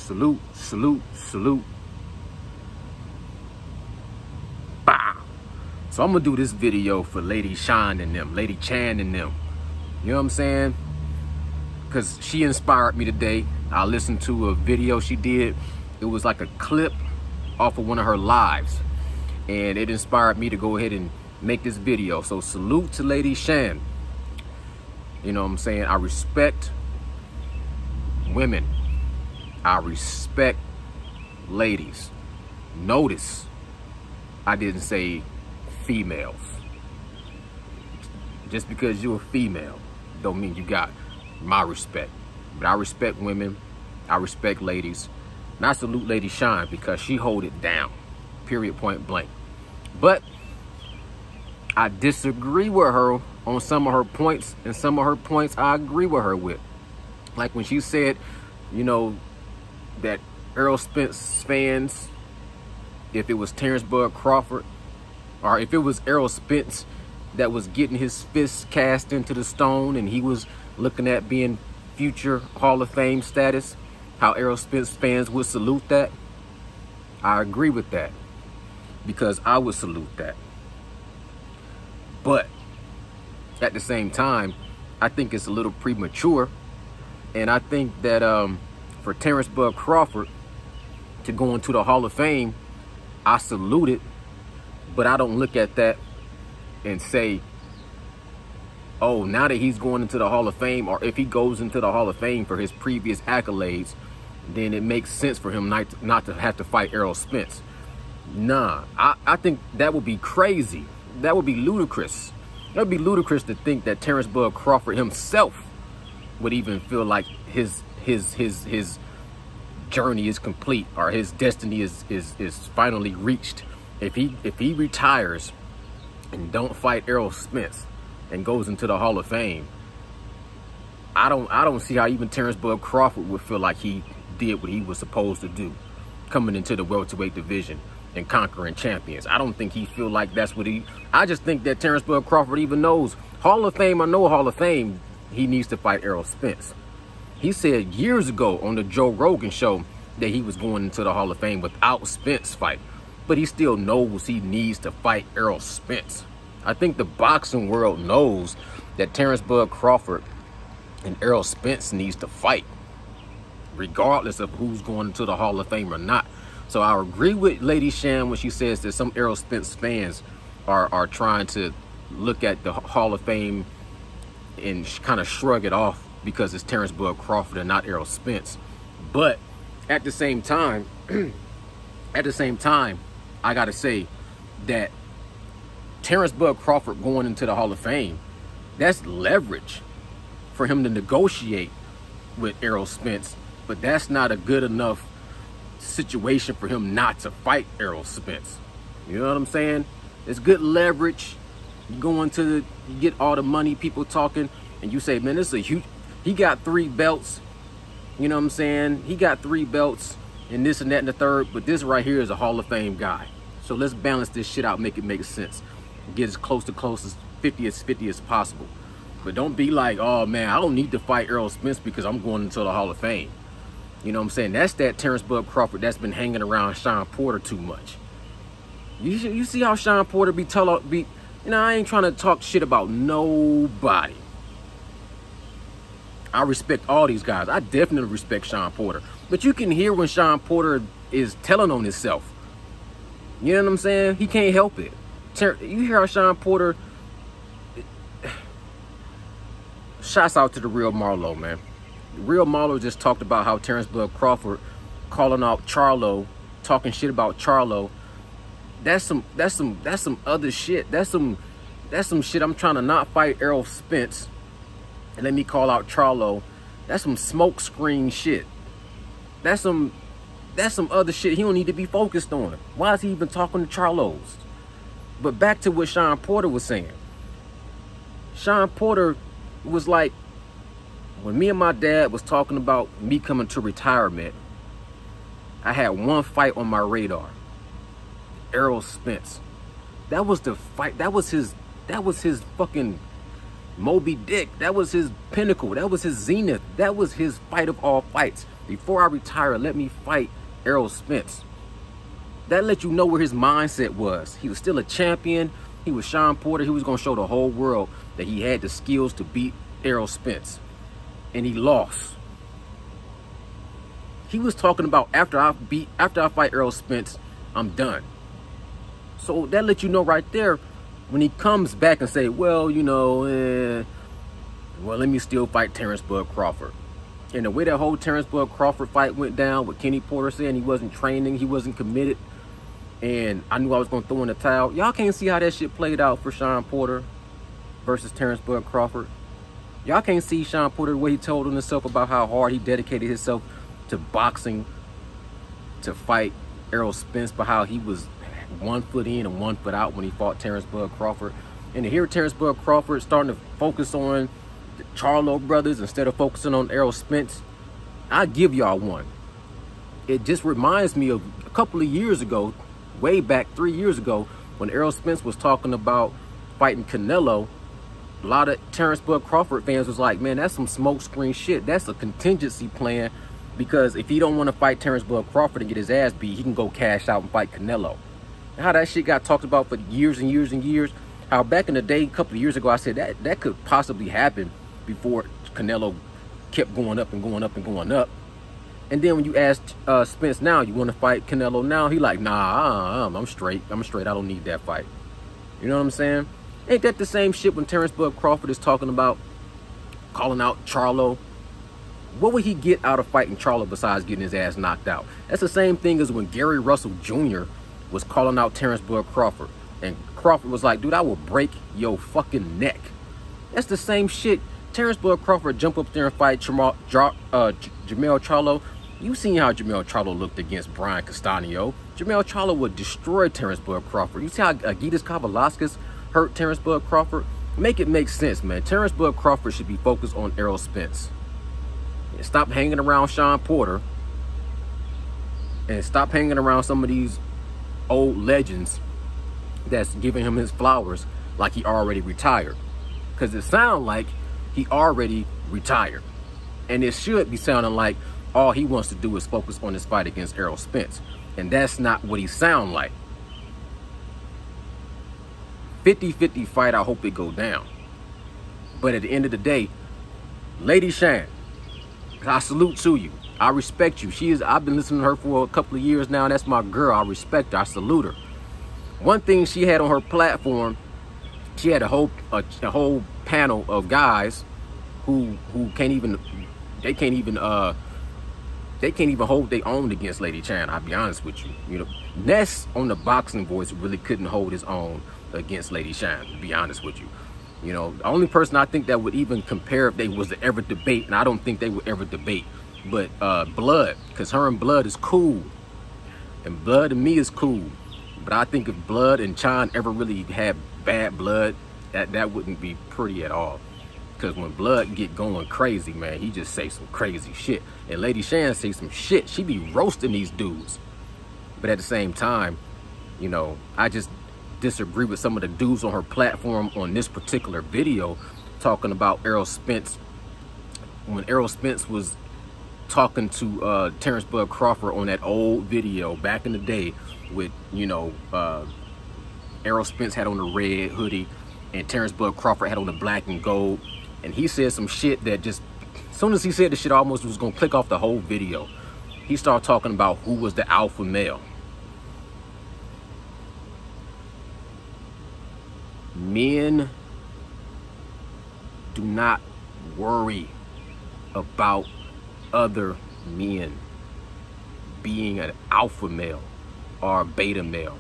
Salute, salute, salute. Bow. So I'm gonna do this video for Lady Shawn and them, Lady Chann and them. You know what I'm saying? Because she inspired me today. I listened to a video she did. It was like a clip off of one of her lives. And it inspired me to go ahead and make this video. So salute to Lady Shawn. You know what I'm saying? I respect women. I respect ladies. Notice I didn't say females. Just because you're a female don't mean you got my respect. But I respect women. I respect ladies. And I salute Lady Shawn because she hold it down. Period, point blank. But I disagree with her on some of her points, and some of her points I agree with her with. Like when she said, you know, that Erroll Spence fans, if it was Terence Crawford, or if it was Erroll Spence that was getting his fists cast into the stone and he was looking at being future Hall of Fame status, how Erroll Spence fans would salute that. I agree with that because I would salute that. But at the same time, I think it's a little premature. And I think that for Terence Crawford to go into the Hall of Fame, I salute it. But I don't look at that and say, oh, now that he's going into the Hall of Fame, or if he goes into the Hall of Fame for his previous accolades, then it makes sense for him not to have to fight Erroll Spence. Nah, I think that would be crazy. That would be ludicrous. That would be ludicrous to think that Terence Crawford himself would even feel like his journey is complete, or his destiny is finally reached. If he retires and don't fight Erroll Spence and goes into the Hall of Fame, I don't see how even Terence Crawford would feel like he did what he was supposed to do, coming into the welterweight division and conquering champions. I don't think he feel like that's what I just think that Terence Crawford even knows, Hall of Fame or no Hall of Fame, he needs to fight Erroll Spence. He said years ago on the Joe Rogan show that he was going into the Hall of Fame without Spence fight, but he still knows he needs to fight Erroll Spence. I think the boxing world knows that Terence Crawford and Erroll Spence needs to fight, regardless of who's going into the Hall of Fame or not. So I agree with Lady Shawn when she says that some Erroll Spence fans are trying to look at the Hall of Fame and kind of shrug it off because it's Terence Crawford and not Erroll Spence. But at the same time, I gotta say that Terence Crawford going into the Hall of Fame, that's leverage for him to negotiate with Erroll Spence, but that's not a good enough situation for him not to fight Erroll Spence. You know what I'm saying? It's good leverage. You go into you get all the money, people talking, and you say, man, this is a huge, he got 3 belts. You know what I'm saying? He got 3 belts and this and that and the third, but this right here is a Hall of Fame guy. So let's balance this shit out, make it make sense. Get as close as 50 as possible. But don't be like, oh man, I don't need to fight Erroll Spence because I'm going into the Hall of Fame. You know what I'm saying? That's that Terence Crawford that's been hanging around Shawn Porter too much. You see how Shawn Porter be, you know, I ain't trying to talk shit about nobody. I respect all these guys. I definitely respect Shawn Porter. But you can hear when Shawn Porter is telling on himself. You know what I'm saying? He can't help it. You hear how Shawn Porter... Shouts out to the real Marlo, man. The real Marlo just talked about how Terence Crawford calling out Charlo, talking shit about Charlo. That's some other shit. That's some shit. I'm trying to not fight Erroll Spence and let me call out Charlo. That's some smoke screen shit. That's some other shit he don't need to be focused on. Why is he even talking to Charlos? But back to what Shawn Porter was saying. Shawn Porter was like, when me and my dad was talking about me coming to retirement, I had one fight on my radar. Erroll Spence. That was the fight. That was his fucking Moby Dick, that was his pinnacle. That was his zenith. That was his fight of all fights. Before I retire, let me fight Erroll Spence. That let you know where his mindset was. He was still a champion. He was Shawn Porter. He was going to show the whole world that he had the skills to beat Erroll Spence. And he lost. He was talking about after I fight Erroll Spence, I'm done. So that let you know right there, when he comes back and say, well, you know, well, let me still fight Terence Crawford. And the way that whole Terence Crawford fight went down with Kenny Porter saying he wasn't training, he wasn't committed, and I knew I was going to throw in the towel. Y'all can't see how that shit played out for Shawn Porter versus Terence Crawford. Y'all can't see Shawn Porter the way he told on himself about how hard he dedicated himself to boxing to fight Erroll Spence, but how he was 1 foot in and 1 foot out when he fought Terence Crawford. And to hear Terence Crawford starting to focus on the Charlo brothers instead of focusing on Erroll Spence, I give y'all one. It just reminds me of a couple of years ago, way back 3 years ago, when Erroll Spence was talking about fighting Canelo. A lot of Terence Crawford fans was like, man, that's some smokescreen shit. That's a contingency plan, because if he don't want to fight Terence Crawford and get his ass beat, he can go cash out and fight Canelo. How that shit got talked about for years and years and years. How back in the day, a couple of years ago, I said that could possibly happen before Canelo kept going up and going up and going up. And then when you ask Spence now, you want to fight Canelo now? He like, nah, I'm straight. I'm straight. I don't need that fight. You know what I'm saying? Ain't that the same shit when Terence Crawford is talking about calling out Charlo? What would he get out of fighting Charlo besides getting his ass knocked out? That's the same thing as when Gary Russell Jr. was calling out Terence Crawford. And Crawford was like, dude, I will break your fucking neck. That's the same shit. Terence Crawford jump up there and fight Jermell Charlo. You seen how Jermell Charlo looked against Brian Castaño. Jermell Charlo would destroy Terence Crawford. You see how Agitas Kavalauskas hurt Terence Crawford? Make it make sense, man. Terence Crawford should be focused on Erroll Spence. And stop hanging around Shawn Porter. And stop hanging around some of these old legends that's giving him his flowers like he already retired. Because it sounds like he already retired. And it should be sounding like all he wants to do is focus on his fight against Erroll Spence. And that's not what he sound like. 50-50 fight, I hope it go down. But at the end of the day, Lady Chann, I salute to you. I respect you. I've been listening to her for a couple of years now. That's my girl. I respect her. I salute her. One thing she had on her platform, she had a whole panel of guys who can't even hold their own against Lady Chann. I'll be honest with you. You know, Ness on the Boxing Voice really couldn't hold his own against Lady Chann, to be honest with you. You know, the only person I think that would even compare if they was to ever debate, and I don't think they would ever debate, but Blood, because her and Blood is cool. And Blood and me is cool. But I think if Blood and Chann ever really had bad blood, that wouldn't be pretty at all. Because when Blood get going crazy, man, he just say some crazy shit. And Lady Chann say some shit. She be roasting these dudes. But at the same time, you know, I just disagree with some of the dudes on her platform on this particular video talking about Erroll Spence. When Erroll Spence was talking to Terence Crawford on that old video back in the day with, you know, Erroll Spence had on the red hoodie and Terence Crawford had on the black and gold. And he said some shit that just, as soon as he said the shit, almost was going to click off the whole video. He started talking about who was the alpha male. Men do not worry about other men being an alpha male or a beta male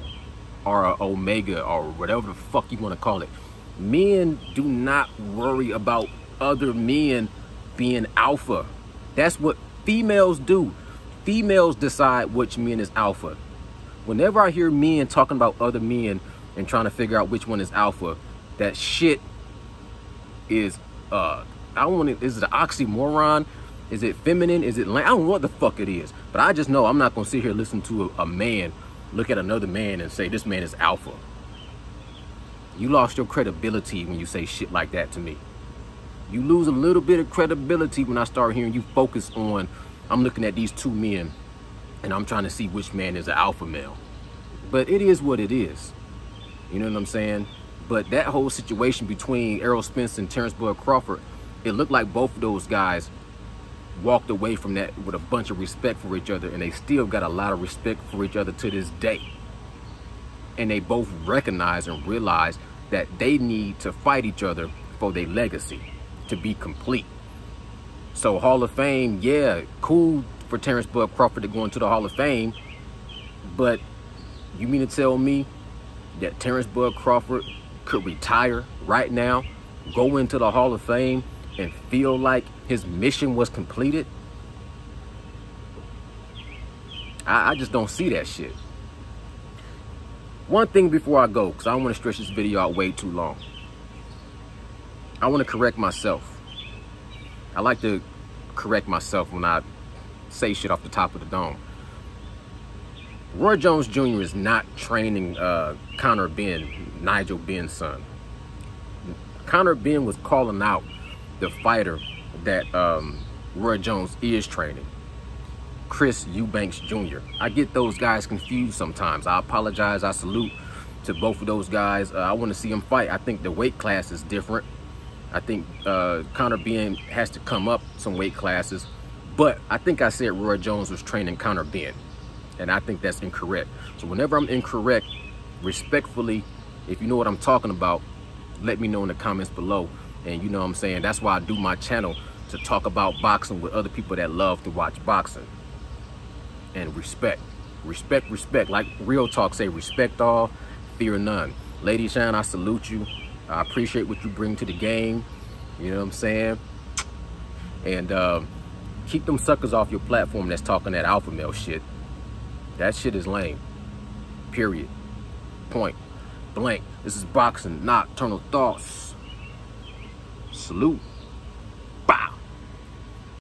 or an omega or whatever the fuck you want to call it. Men do not worry about other men being alpha. That's what females do. Females decide which men is alpha. Whenever I hear men talking about other men and trying to figure out which one is alpha, that shit is I don't want it. Is it an oxymoron? Is it feminine? Is it I don't know what the fuck it is. But I just know I'm not gonna sit here and listen to a man look at another man and say this man is alpha. You lost your credibility when you say shit like that to me. You lose a little bit of credibility when I start hearing you focus on, I'm looking at these two men and I'm trying to see which man is an alpha male. But it is what it is. You know what I'm saying? But that whole situation between Erroll Spence and Terence Crawford, it looked like both of those guys walked away from that with a bunch of respect for each other, and they still got a lot of respect for each other to this day. And they both recognize and realize that they need to fight each other for their legacy to be complete. So Hall of Fame, yeah, cool for Terence Crawford to go into the Hall of Fame, but you mean to tell me that Terence Crawford could retire right now, go into the Hall of Fame, and feel like his mission was completed? I just don't see that shit. One thing before I go, because I don't want to stretch this video out way too long. I want to correct myself. I like to correct myself when I say shit off the top of the dome. Roy Jones Jr. is not training Conor Benn, Nigel Benn's son. Conor Benn was calling out the fighter that Roy Jones is training, Chris Eubanks Jr. I get those guys confused sometimes. I apologize. I salute to both of those guys. I want to see them fight. I think the weight class is different. I think Conor Benn has to come up some weight classes. But I think I said Roy Jones was training Conor Benn, and I think that's incorrect. So whenever I'm incorrect, respectfully, if you know what I'm talking about, let me know in the comments below. And you know what I'm saying? That's why I do my channel, to talk about boxing with other people that love to watch boxing. And respect. Respect, respect. Like real talk say, respect all, fear none. Lady Chann, I salute you. I appreciate what you bring to the game. You know what I'm saying? And keep them suckers off your platform that's talking that alpha male shit. That shit is lame. Period. Point blank. This is boxing, nocturnal thoughts. Salute.